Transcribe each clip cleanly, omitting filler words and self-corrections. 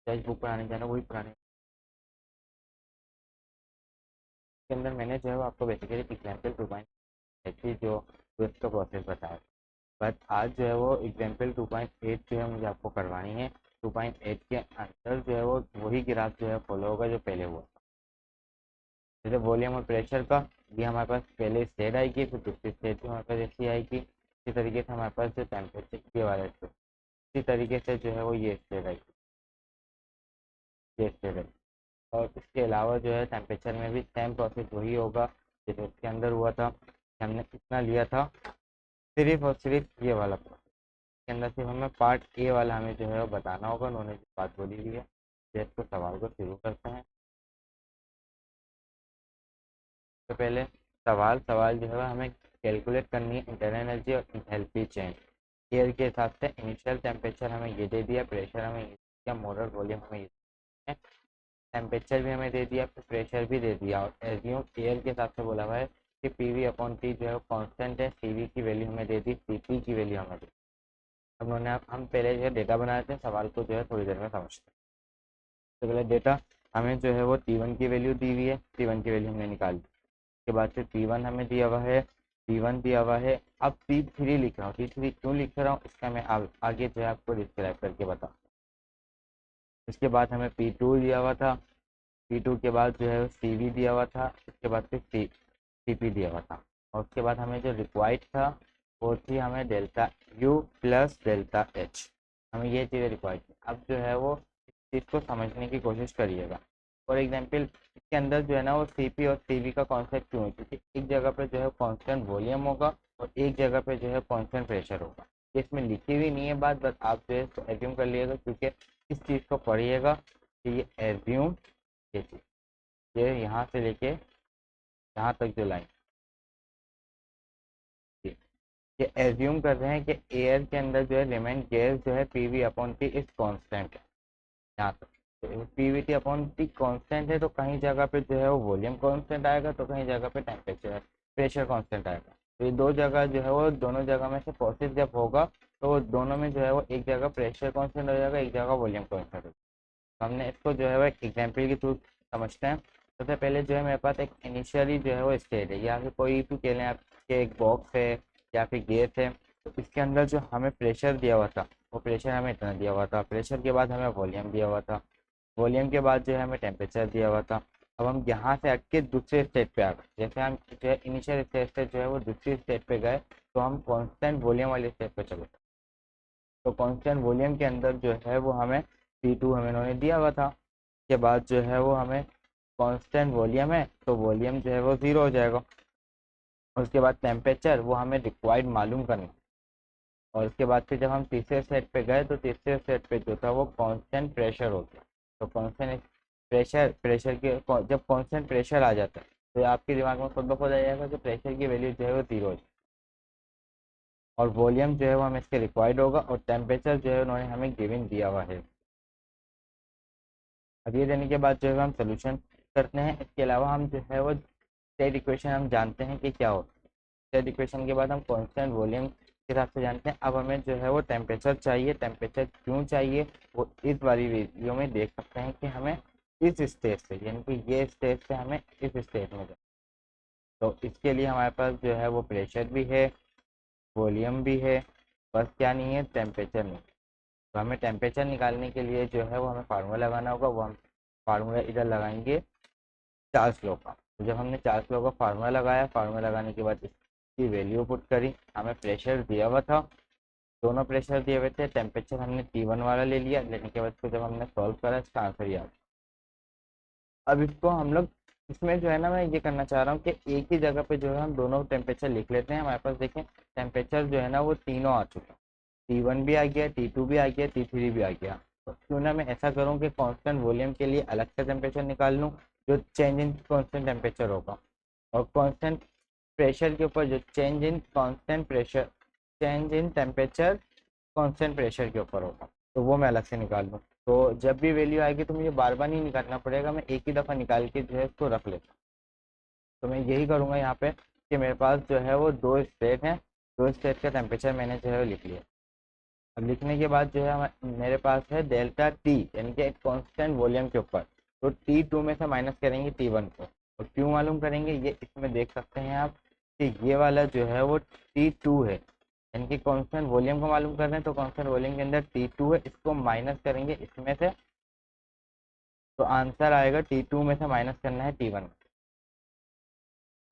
Text book पढ़ाने जाना वही पढ़ाने के अंदर मैंने जो है वो आपको बेसिकली एग्जाम्पल 2.8 जो क्विज का प्रोसेस बताया। बट आज जो है वो एग्जाम्पल 2.8 जो है मुझे आपको करवानी है। 2.8 के अंदर जो है वो वही ग्राफ जो है फॉलो होगा जो पहले हुआ। जैसे वॉल्यूम और प्रेशर का ये हमारे पास पहले स्टेट आएगी, फिर दूसरी स्टेट भी हमारे पास ऐसी आएगी। इसी तरीके से हमारे पास जो टेम्परेचर ये वाला स्टेट, इसी तरीके से जो है वो ये स्टेट आएगी, ये स्टेट आएगी। और इसके अलावा जो है टेम्परेचर में भी सेम प्रोसेस वही होगा जैसे इसके अंदर हुआ था। हमने कितना लिया था, सिर्फ और सिर्फ ये वाला प्रोसेस के अंदर सिर्फ हमें पार्ट ए वाला हमें जो है वो बताना होगा। उन्होंने जो बात बोली हुई है, तो सवाल को शुरू करते हैं। तो पहले सवाल सवाल जो है हमें कैलकुलेट करनी है इंटरनल एनर्जी और एंथैल्पी चेंज। एयर के हिसाब से इनिशियल टेम्परेचर हमें ये दे दिया, प्रेशर हमें ये दिया, मोलर वॉल्यूम हमें ये दिया, टेम्परेचर भी हमें दे दिया, फिर प्रेशर भी दे दिया। और एज्यूम एयर के हिसाब से बोला हुआ है कि पीवी अपॉन टी जो है कांस्टेंट है, सीवी की वैल्यू हमें दे दी, सीपी की वैल्यू हमें दी। अब उन्होंने हम पहले जो है डेटा बनाए थे, सवाल को जो है थोड़ी देर में समझते हैं। तो पहले डेटा हमें जो है वो T1 की वैल्यू दी हुई है, T1 की वैल्यू हमने निकाल दी। उसके बाद से P1 हमें दिया हुआ है, P1 दिया हुआ है। अब P3 लिख रहा हूँ, P3 क्यों लिख रहा हूँ इसका मैं आगे जो है आपको डिस्क्राइब करके बताऊँ। इसके बाद हमें P2 दिया हुआ था, P2 के बाद जो है CV दिया हुआ था, उसके बाद फिर CP दिया हुआ था। और उसके बाद हमें जो रिक्वायर्ड था वो थी हमें delta U plus delta H, हमें ये चीज़ें रिक्वायर्ड थी। अब जो है वो इस चीज़ को समझने की कोशिश करिएगा। फॉर एग्जाम्पल इसके अंदर जो है ना वो CP और CV का कॉन्सेप्ट क्यों है, क्योंकि एक जगह पर जो है कॉन्स्टेंट वॉल्यूम होगा और एक जगह पर जो है कॉन्स्टेंट प्रेशर होगा। इसमें लिखी हुई नहीं है बात, बस आप जो है इसको एज्यूम कर लीजिएगा, क्योंकि इस चीज़ को पढ़िएगा कि ये एज्यूम, ये चीज़ ये यहाँ से लेके यहाँ तक जो लाइन, ये एज्यूम कर रहे हैं कि एयर के अंदर जो है रिमेन गैस जो है PV upon T is constant है। यहाँ तक तो पीवीटी अपॉन टी कांस्टेंट है, तो कहीं जगह पे जो है वो वॉल्यूम कांस्टेंट आएगा, तो कहीं जगह पे टेम्परेचर प्रेशर कांस्टेंट आएगा। तो ये दो जगह जो है वो दोनों जगह में से प्रोसेस जब होगा तो वो दोनों में जो है वो एक जगह प्रेशर कांस्टेंट हो जाएगा, एक जगह वॉल्यूम कांस्टेंट हो जाएगा। तो हमने इसको जो है वो एक एग्जाम्पल के थ्रू समझते हैं। सबसे पहले जो है मेरे पास एक इनिशियली जो है वो स्टेट है, या फिर कोई भी कह लें आपके एक बॉक्स है या फिर गैस है। तो इसके अंदर जो हमें प्रेशर दिया हुआ था वो प्रेशर हमें इतना दिया हुआ था, प्रेशर के बाद हमें वॉल्यूम दिया हुआ था, वॉल्यूम के बाद जो है हमें टेम्परेचर दिया हुआ था। अब हम यहाँ से हट के दूसरे स्टेट पे आ गए, जैसे हम जो है इनिशियल स्टेट से जो है वो दूसरी स्टेट पे गए, तो हम कांस्टेंट वॉल्यूम वाले स्टेट पे चले। तो कांस्टेंट वॉल्यूम के अंदर जो है वो हमें P2 हमें उन्होंने दिया हुआ था। के बाद जो है वो हमें कांस्टेंट वॉल्यूम है तो वॉल्यूम जो है वो ज़ीरो हो जाएगा। उसके बाद टेम्परेचर वो हमें रिक्वायर्ड मालूम करना। और उसके बाद फिर जब हम तीसरे सेट पे गए तो तीसरे सेट पे जो था वो कांस्टेंट प्रेशर हो गया। तो कांस्टेंट प्रेशर प्रेशर के जब कांस्टेंट प्रेशर आ जाता है तो आपके दिमाग में खुद ब खुद आ जाएगा कि प्रेशर की वैल्यू जो है वो जीरो हो जाए, और वॉल्यूम जो है वो हमें इसके रिक्वायर्ड होगा, और टेम्परेचर जो है उन्होंने हमें गिवन दिया हुआ है। अब ये देने के बाद जो है हम सोल्यूशन करते हैं। इसके अलावा हम जो है वो स्टेट इक्वेशन हम जानते हैं कि क्या होता है। स्टेट इक्वेशन के बाद हम कांस्टेंट वॉल्यूम के हिसाब से जानते हैं। अब हमें जो है वो टेम्परेचर चाहिए। टेम्परेचर क्यों चाहिए वो इस वाली वीडियो में देख सकते हैं कि हमें इस स्टेज से, यानी कि ये स्टेज से हमें इस स्टेज में जाना। तो इसके लिए हमारे पास जो है वो प्रेशर भी है, वॉल्यूम भी है, बस क्या नहीं है, टेम्परेचर नहीं। तो हमें टेम्परेचर निकालने के लिए जो है वो हमें फार्मूला लगाना होगा। वो हम फार्मूला इधर लगाएंगे चार्ल्स लॉ का। तो जब हमने चार्ल्स लॉ का फार्मूला लगाया, फार्मूला लगाने के बाद इसकी वैल्यू पुट करी, हमें प्रेशर दिया हुआ था, दोनों प्रेशर दिए हुए थे। टेम्परेचर हमने T1 वाला ले लिया, लेने के बाद इसको जब हमने सॉल्व करा इसका आंसर याद। अब इसको हम लोग इसमें जो है ना मैं ये करना चाह रहा हूँ कि एक ही जगह पे जो है हम दोनों टेम्परेचर लिख लेते हैं। हमारे पास देखें टेम्परेचर जो है ना वो तीनों आ चुका है, T1 भी आ गया, T2 भी आ गया, T3 भी आ गया। तो क्यों ना मैं ऐसा करूँ कि कांस्टेंट वॉल्यूम के लिए अलग से टेम्परेचर निकाल लूँ जो चेंज इन कांस्टेंट टेम्परेचर होगा, और कांस्टेंट प्रेशर के ऊपर जो change in constant pressure, change in temperature constant pressure के ऊपर होगा, तो वो मैं अलग से निकाल लूँ। तो जब भी वैल्यू आएगी तो मुझे बार बार नहीं निकालना पड़ेगा, मैं एक ही दफ़ा निकाल के जो है इसको रख लेता हूँ। तो मैं यही करूँगा यहाँ पे कि मेरे पास जो है वो दो स्टेट हैं, दो स्टेट का टेम्परेचर मैंने जो है वो लिख लिया। अब लिखने के बाद जो है मेरे पास है डेल्टा टी, यानी कि एक कांस्टेंट वॉल्यूम के ऊपर। तो T2 में से माइनस करेंगे T1 को, और क्यों मालूम करेंगे ये इसमें देख सकते हैं आप कि ये वाला जो है वो T2 है, यानी कि कांस्टेंट वॉल्यूम को मालूम कर रहे हैं, तो कांस्टेंट वॉल्यूम के अंदर T2 है, इसको माइनस करेंगे इसमें से, तो आंसर आएगा T2 में से माइनस करना है T1।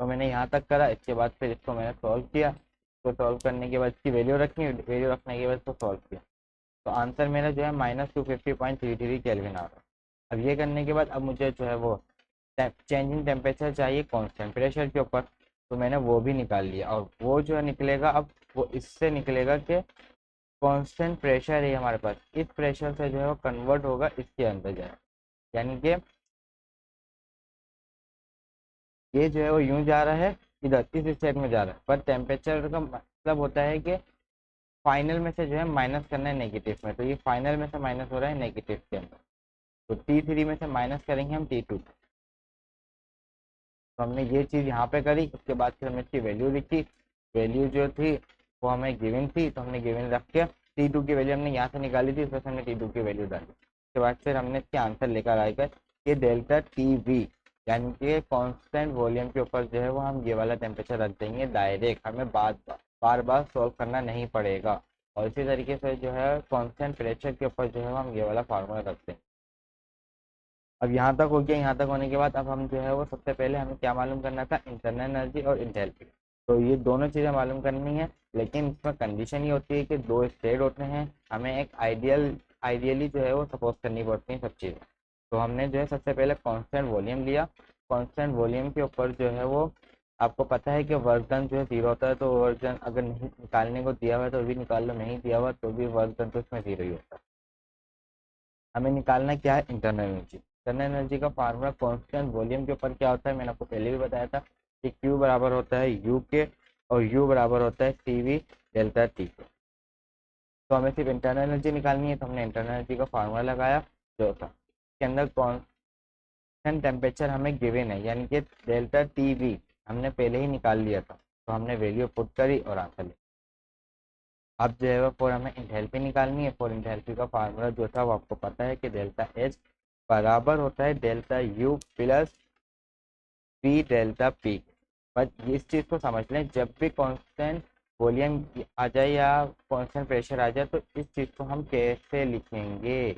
तो मैंने यहाँ तक करा, इसके बाद फिर इसको मैंने सॉल्व किया, इसको सॉल्व करने के बाद इसकी वैल्यू रखी, वैल्यू रखने के बाद इसको सॉल्व किया, तो आंसर मेरा जो है -250.33 केल्विन आ रहा है। अब ये करने के बाद अब मुझे जो है वो चेंज इन टेम्परेचर चाहिए कांस्टेंट प्रेशर के ऊपर, तो मैंने वो भी निकाल लिया, और वो जो है निकलेगा, अब वो इससे निकलेगा कि कांस्टेंट प्रेशर है हमारे पास, इस प्रेशर से जो है वो कन्वर्ट होगा इसके अंदर जाए, यानी कि ये जो है वो यूं जा रहा है, इधर इस स्टेट में जा रहा है, पर टेम्परेचर का मतलब होता है कि फाइनल में से जो है माइनस करना है नेगेटिव में, तो ये फाइनल में से माइनस हो रहा है नेगेटिव के अंदर, तो T3 में से माइनस करेंगे हम T2। तो हमने ये चीज़ यहाँ पे करी, उसके बाद फिर हमने इसकी वैल्यू लिखी, वैल्यू जो थी वो हमें गिवन थी, तो हमने गिवन रख के T2 की वैल्यू हमने यहाँ से निकाली थी, इसमें हमने T2 की वैल्यू डाली, उसके बाद फिर हमने इसके आंसर लेकर आएगा कि डेल्टा TV, यानी कि कांस्टेंट वॉल्यूम के ऊपर जो है वो हम ये वाला टेम्परेचर रख देंगे डायरेक्ट, हमें बार बार सॉल्व करना नहीं पड़ेगा, और इसी तरीके से जो है कांस्टेंट प्रेशर के ऊपर जो है हम ये वाला फार्मूला रख देंगे। अब यहाँ तक हो गया, यहाँ तक होने के बाद अब हम जो है वो सबसे पहले हमें क्या मालूम करना था, इंटरनल एनर्जी और इंथैल्पी। तो ये दोनों चीज़ें मालूम करनी है, लेकिन इसमें कंडीशन ये होती है कि दो स्टेट होते हैं, हमें एक आइडियली जो है वो सपोज करनी पड़ती है सब चीज़ें। तो हमने जो है सबसे पहले कांस्टेंट वॉल्यूम लिया, कांस्टेंट वॉल्यूम के ऊपर जो है वो आपको पता है कि वर्क डन जो है 0 होता है, तो वर्क डन अगर नहीं निकालने को दिया हुआ है तो भी निकाल लो, नहीं दिया हुआ तो भी वर्क डन तो इसमें 0 ही होता है। हमें निकालना क्या है, इंटरनल एनर्जी। इंटरनल एनर्जी का फार्मूला कांस्टेंट वॉल्यूम के ऊपर क्या होता है, मैंने आपको पहले भी बताया था कि Q बराबर होता है U के, और U बराबर होता है CV डेल्टा T के। तो हमें सिर्फ इंटरनल एनर्जी निकालनी है, तो हमने इंटरनल एनर्जी का फार्मूला लगाया जो था, इसके अंदर कांस्टेंट टेम्परेचर हमें गिवन है, यानी कि डेल्टा TV हमने पहले ही निकाल लिया था, तो हमने वैल्यू पुट करी और आंसर लिया। अब जो है वो फॉर हमें इंथैल्पी निकालनी है, फॉर इंथैल्पी का फार्मूला जो था वो आपको पता है कि डेल्टा H बराबर होता है delta U plus P delta P. बस इस चीज़ को समझ लें, जब भी कांस्टेंट वॉल्यूम आ जाए या कांस्टेंट प्रेशर आ जाए तो इस चीज़ को हम कैसे लिखेंगे।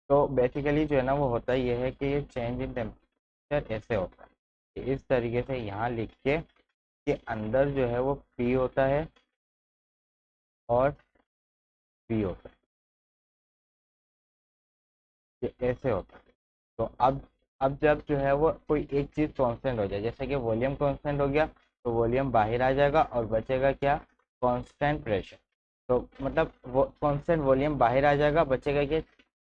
तो बेसिकली जो है ना वो होता ये है कि ये चेंज इन टेम्परेचर ऐसे होता है कि इस तरीके से यहाँ लिख के अंदर जो है वो पी होता है और पी होता है, ये ऐसे होता है। तो अब जब जो है वो कोई एक चीज़ कांस्टेंट हो जाए, जैसे कि वॉल्यूम कांस्टेंट हो गया, तो वॉल्यूम बाहर आ जाएगा और बचेगा क्या, कांस्टेंट प्रेशर। तो मतलब वो कांस्टेंट वॉल्यूम बाहर आ जाएगा, बचेगा क्या,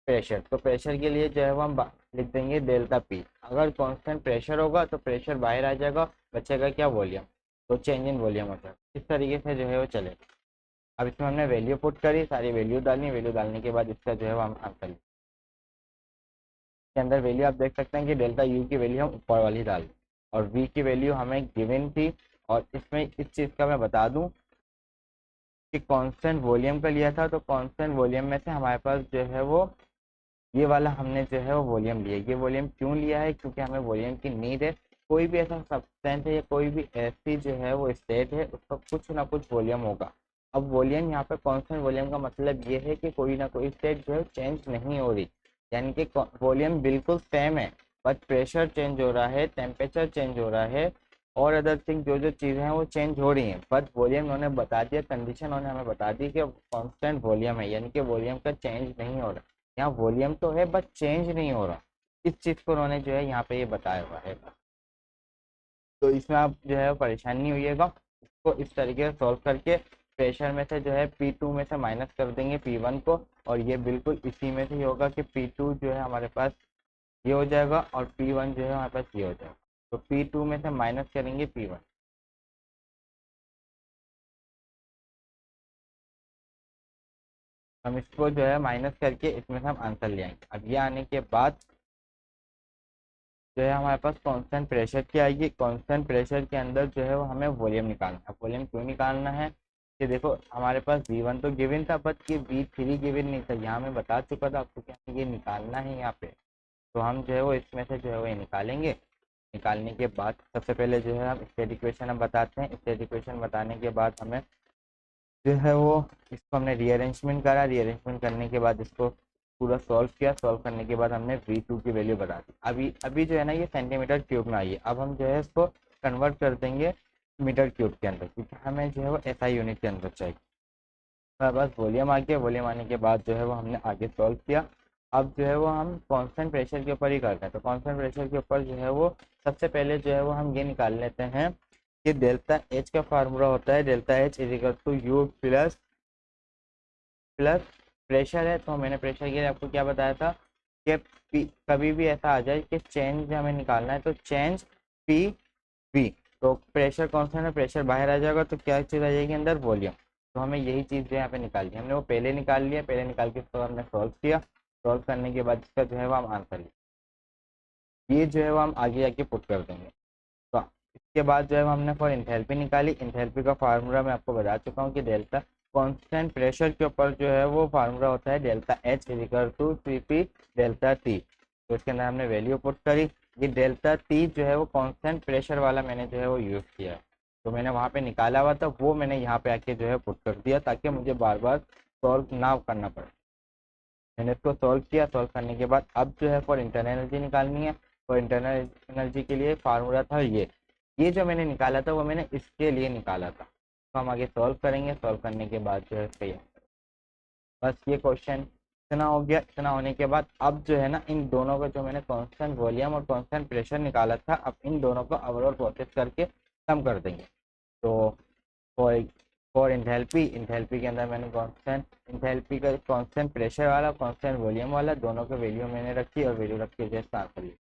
प्रेशर। तो प्रेशर के लिए जो है वो हम लिख देंगे डेल्टा पी। अगर कांस्टेंट प्रेशर होगा तो प्रेशर बाहर आ जाएगा, बचेगा क्या, वॉल्यूम, तो चेंज इन वॉल्यूम हो जाएगा। इस तरीके से जो है वो चलेगा। अब इसमें हमने वैल्यू पुट करी, सारी वैल्यू डालनी, वैल्यू डालने के बाद इसका जो है वो हम आंसर के अंदर वैल्यू आप देख सकते हैं कि डेल्टा U की वैल्यू हम ऊपर वाली डाल, और V की वैल्यू हमें गिवन थी। और इसमें इस चीज़ का मैं बता दूं कि कांस्टेंट वॉल्यूम का लिया था, तो कांस्टेंट वॉल्यूम में से हमारे पास जो है वो ये वाला हमने जो है वो वॉल्यूम लिया। ये वॉल्यूम क्यों लिया है, क्योंकि हमें वॉल्यूम की नीड है। कोई भी ऐसा सब्सटेंस है या कोई भी ऐसी जो है वो स्टेट है, उसका कुछ ना कुछ वॉल्यूम होगा। अब वॉल्यूम यहाँ पे कांस्टेंट वॉल्यूम का मतलब ये है कि कोई ना कोई स्टेट जो है चेंज नहीं हो रही, यानी कि वॉल्यूम बिल्कुल सेम है, बट प्रेशर चेंज हो रहा है, टेम्परेचर चेंज हो रहा है, और अदर थिंग जो जो चीज़ें हैं वो चेंज हो रही हैं, बट वॉल्यूम उन्होंने बता दिया, कंडीशन उन्होंने हमें बता दी कि कांस्टेंट वॉल्यूम है, यानी कि वॉल्यूम का चेंज नहीं हो रहा। यहाँ वॉल्यूम तो है बट चेंज नहीं हो रहा, इस चीज़ को उन्होंने जो है यहाँ पे ये बताया हुआ है। तो इसमें आप जो है परेशान नहीं होइएगा, इसको इस तरीके से सॉल्व करके प्रेशर में से जो है P2 में से माइनस कर देंगे P1 को, और ये बिल्कुल इसी में से ही होगा कि P2 जो है हमारे पास ये हो जाएगा और P1 जो है हमारे पास ये हो जाएगा। तो P2 में से माइनस करेंगे P1, हम इसको जो है माइनस करके इसमें से हम आंसर ले आएंगे। अब ये आने के बाद जो है हमारे पास कांस्टेंट प्रेशर की आएगी, कांस्टेंट प्रेशर के अंदर जो है वो हमें वॉल्यूम निकालना है। वॉल्यूम क्यों निकालना है, कि देखो हमारे पास V1 तो गिवन था, बट ये V3 गिवन नहीं था। यहाँ मैं बता चुका था आपको क्या ये निकालना है यहाँ पे। तो हम जो है वो इसमें से जो है वो ये निकालेंगे। निकालने के बाद सबसे पहले जो है हम स्टेट इक्वेशन हम बताते हैं। स्टेट इक्वेशन बताने के बाद हमें जो है वो इसको हमने रीअरेंजमेंट करा। रीअरेंजमेंट करने के बाद इसको पूरा सॉल्व किया। सॉल्व करने के बाद हमने V2 की वैल्यू बता दी। अभी अभी जो है ना ये सेंटीमीटर क्यूब में आई है। अब हम जो है इसको कन्वर्ट कर देंगे मीटर क्यूब के अंदर, क्योंकि हमें जो है वो SI यूनिट के अंदर चाहिए। बस वॉल्यूम आ गया। वॉल्यूम आने के बाद जो है वो हमने आगे सॉल्व किया। अब जो है वो हम कांस्टेंट प्रेशर के ऊपर ही करते हैं। तो कांस्टेंट प्रेशर के ऊपर जो है वो सबसे पहले जो है वो हम ये निकाल लेते हैं कि डेल्टा एच का फार्मूला होता है delta H is equal to U plus plus pressure है। तो मैंने प्रेशर के लिए आपको क्या बताया था कि कभी भी ऐसा आ जाए कि चेंज हमें निकालना है तो चेंज पी वी। तो प्रेशर कांस्टेंट है, प्रेशर बाहर आ जाएगा तो क्या चीज़ आ जाएगी अंदर, वॉल्यूम। तो हमें यही चीज़ जो यहाँ पे निकालनी है। हमने वो पहले निकाल लिया। पहले निकाल के उसको हमने सॉल्व किया। सॉल्व करने के बाद इसका जो है वो हम आंसर लिया। ये जो है वो हम आगे जाके पुट कर देंगे। तो इसके बाद जो है हमने फॉर इंथैल्पी निकाली। इंथैल्पी का फार्मूला मैं आपको बता चुका हूँ कि डेल्टा कांस्टेंट प्रेशर के ऊपर जो है वो फार्मूला होता है delta H is equal to CP delta T. तो इसके अंदर हमने वैल्यू पुट करी। ये डेल्टा टी जो है वो कांस्टेंट प्रेशर वाला मैंने जो है वो यूज़ किया है। तो मैंने वहाँ पे निकाला हुआ था वो मैंने यहाँ पे आके जो है पुट कर दिया, ताकि मुझे बार बार सॉल्व ना करना पड़े। मैंने इसको सॉल्व किया। सॉल्व करने के बाद अब जो है फॉर इंटरनल एनर्जी निकालनी है। फॉर इंटरनल एनर्जी के लिए फार्मूला था ये जो मैंने निकाला था वो मैंने इसके लिए निकाला था। तो हम आगे सॉल्व करेंगे। सॉल्व करने के बाद जो है सही है। बस ये क्वेश्चन इतना हो गया। इतना होने के बाद अब जो है ना इन दोनों का जो मैंने कांस्टेंट वॉल्यूम और कांस्टेंट प्रेशर निकाला था, अब इन दोनों को ओवरऑल प्रोसेस करके कम कर देंगे। तो फॉर फॉर इंथैल्पी के अंदर मैंने कांस्टेंट इंथैल्पी का कांस्टेंट प्रेशर वाला कांस्टेंट वॉल्यूम वाला दोनों का वैल्यू मैंने रखी और वैल्यू रख के जस्ट आंसर लिया।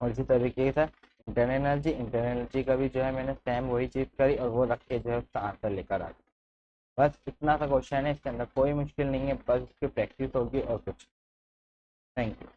और इसी तरीके से इंटरनल एनर्जी का भी जो है मैंने सेम वही चीज़ करी और वो रख के जो है उसका आंसर लेकर आ गया। बस इतना सा क्वेश्चन है। इसके अंदर कोई मुश्किल नहीं है, बस इसकी प्रैक्टिस होगी और कुछ। Thank you.